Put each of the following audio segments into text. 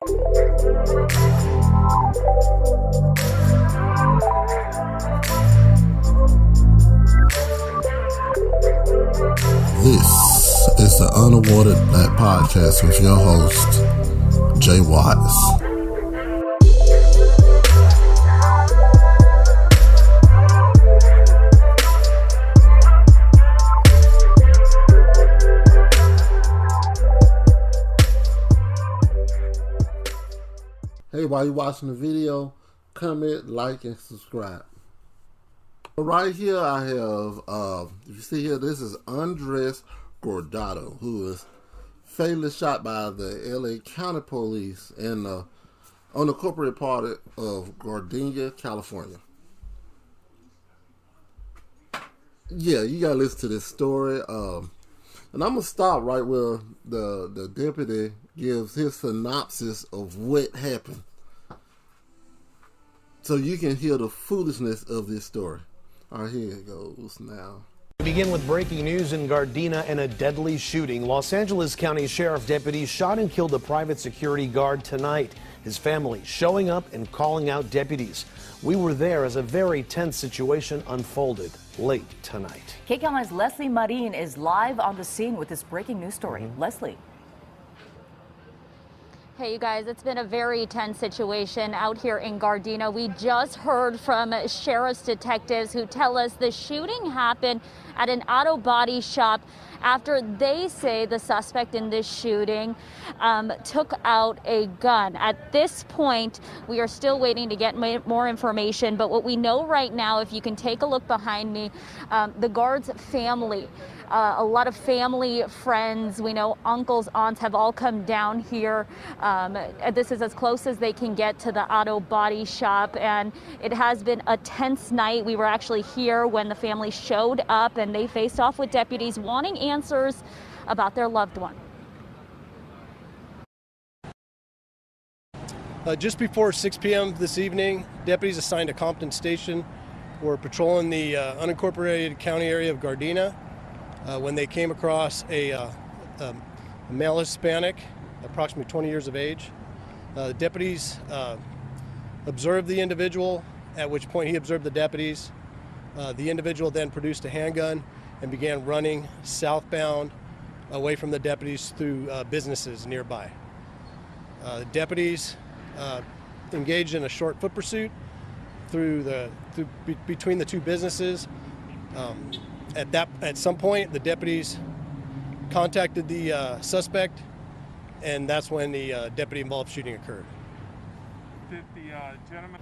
This is the Unawarded Black Podcast with your host, Jay Watts. Hey, while you're watching the video, comment, like, and subscribe. Right here I have, if you see here, this is Andres Guardado, who was fatally shot by the LA County Police on the corporate part of Gardena, California. Yeah, you gotta listen to this story. And I'm gonna stop right where the deputy gives his synopsis of what happened, so you can hear the foolishness of this story. All right, here it goes now. We begin with breaking news in Gardena and a deadly shooting. Los Angeles County Sheriff deputies shot and killed a private security guard tonight. His family showing up and calling out deputies. We were there as a very tense situation unfolded late tonight. KCAL's Leslie Marin is live on the scene with this breaking news story. Leslie. Hey, you guys, it's been a very tense situation out here in Gardena. We just heard from sheriff's detectives who tell us the shooting happened at an auto body shop after they say the suspect in this shooting took out a gun. At this point, we are still waiting to get more information, but what we know right now, if you can take a look behind me, the guard's family, a lot of family, friends, we know uncles, aunts have all come down here. This is as close as they can get to the auto body shop, and it has been a tense night. We were actually here when the family showed up and they faced off with deputies wanting answers about their loved one. Just before 6 p.m. this evening, deputies assigned to Compton Station were patrolling the unincorporated county area of Gardena when they came across a male Hispanic, approximately 20 years of age. The deputies observed the individual, at which point he observed the deputies. The individual then produced a handgun and began running southbound away from the deputies through businesses nearby. Deputies engaged in a short foot pursuit between the two businesses. At some point, the deputies contacted the suspect, and that's when the deputy-involved shooting occurred. Did the gentleman...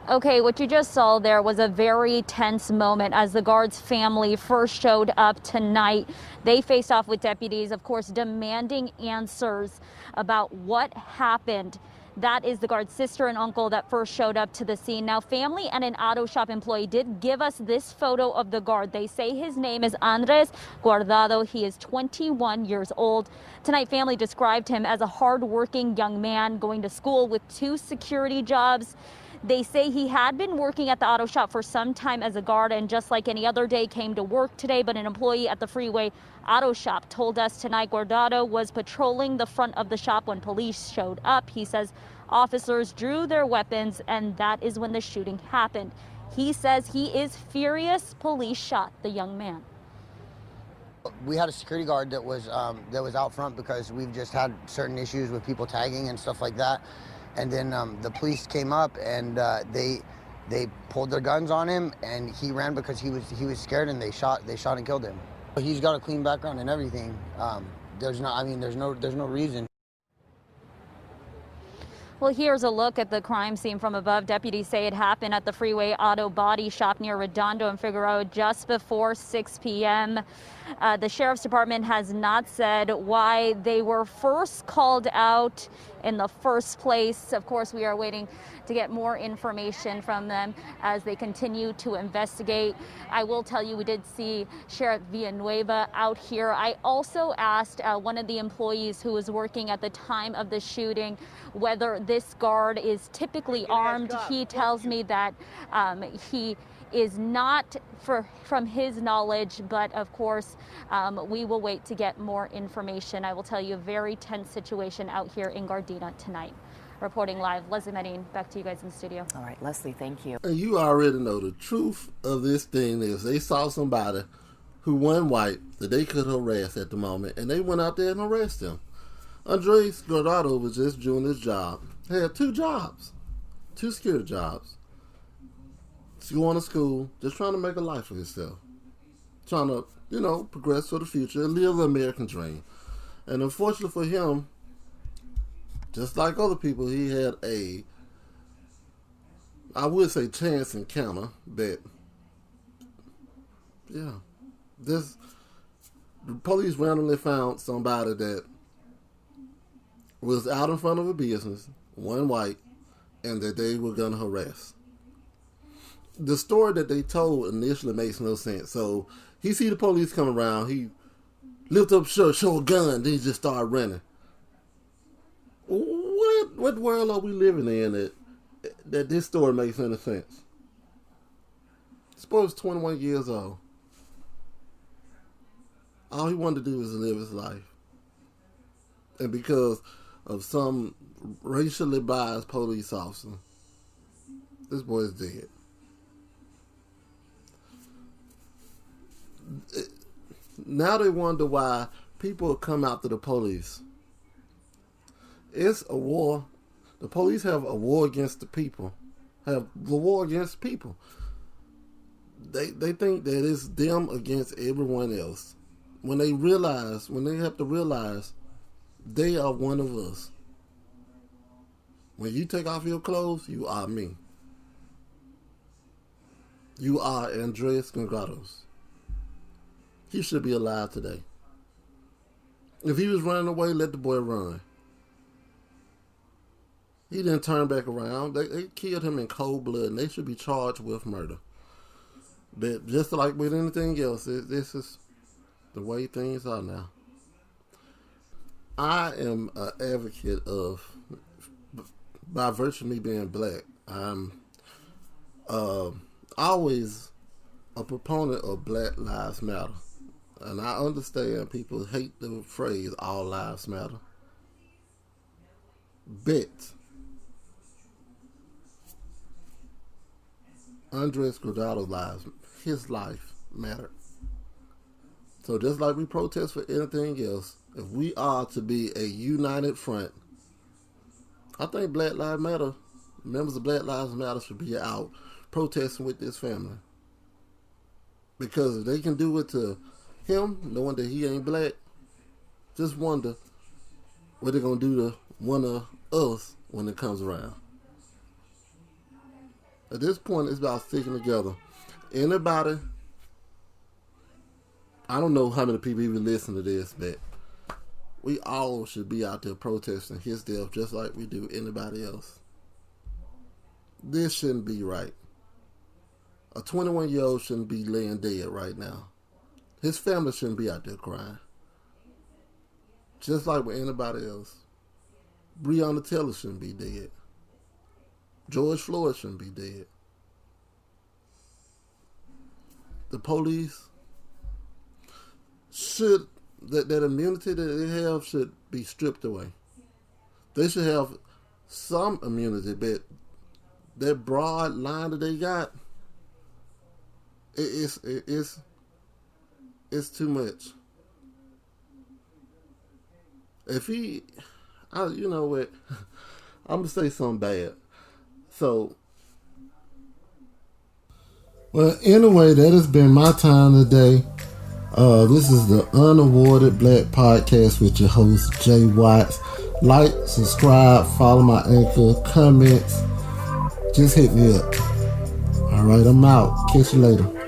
Okay, what you just saw there was a very tense moment as the guard's family first showed up tonight. They faced off with deputies, of course, demanding answers about what happened. That is the guard's sister and uncle that first showed up to the scene. Now, family and an auto shop employee did give us this photo of the guard. They say his name is Andres Guardado. He is 21 years old. Tonight, family described him as a hardworking young man going to school with 2 security jobs. They say he had been working at the auto shop for some time as a guard, and just like any other day came to work today, but an employee at the Freeway Auto Shop told us tonight Guardado was patrolling the front of the shop when police showed up. He says officers drew their weapons, and that is when the shooting happened. He says he is furious police shot the young man. We had a security guard that was out front because we've just had certain issues with people tagging and stuff like that. And then the police came up and they pulled their guns on him, and he ran because he was scared, and they shot and killed him. He's got a clean background and everything. There's no reason. Well, here's a look at the crime scene from above. Deputies say it happened at the Freeway Auto Body Shop near Redondo and Figueroa just before 6 p.m. The Sheriff's Department has not said why they were first called out in the first place. Of course, we are waiting to get more information from them as they continue to investigate. I will tell you, we did see Sheriff Villanueva out here. I also asked one of the employees who was working at the time of the shooting whether this guard is typically armed. He tells me that he is not from his knowledge, but of course, we will wait to get more information. I will tell you, a very tense situation out here in Gardena tonight. Reporting live, Leslie Medine, back to you guys in the studio. All right, Leslie, thank you. And you already know the truth of this thing is they saw somebody who wasn't white that they could harass at the moment, and they went out there and harassed him. Andres Guardado was just doing his job. He had 2 jobs, 2 security jobs. Going to school, just trying to make a life for himself. Trying to, progress for the future and live the American dream. And unfortunately for him, just like other people, he had I would say chance encounter, but the police randomly found somebody that was out in front of a business, one white, and that they were going to harass. The story that they told initially makes no sense. So he see the police come around, he lift up shirt, show a gun, then he just start running. What world are we living in that this story makes any sense? This boy was 21 years old. All he wanted to do was live his life. And because of some racially biased police officer, this boy is dead. Now they wonder why people come after the police. It's a war. The police have a war against the people. Have the war against people. They think that it's them against everyone else. When they have to realize they are one of us. When you take off your clothes, you are me. You are Andres Guardado. He should be alive today. If he was running away, let the boy run. He didn't turn back around. They killed him in cold blood, and they should be charged with murder. But just like with anything else, this is the way things are now. I am an advocate of, by virtue of me being black, I'm always a proponent of Black Lives Matter. And I understand people hate the phrase all lives matter. But Andres Guardado's his life mattered. So just like we protest for anything else, if we are to be a united front, I think Black Lives Matter, members of Black Lives Matter should be out protesting with this family. Because if they can do it to him, knowing that he ain't black, just wonder what they're going to do to one of us when it comes around. At this point, it's about sticking together. Anybody, I don't know how many people even listen to this, but we all should be out there protesting his death just like we do anybody else. This shouldn't be right. A 21-year-old shouldn't be laying dead right now. His family shouldn't be out there crying. Just like with anybody else. Breonna Taylor shouldn't be dead. George Floyd shouldn't be dead. The police should, that immunity that they have should be stripped away. They should have some immunity, but that broad line that they got, it's too much. If you know what, I'm going to say something bad. So, well, anyway, that has been my time today. This is the Unawarded Black Podcast with your host, Jay Watts. Like, subscribe, follow my anchor, comments. Just hit me up. All right, I'm out. Catch you later.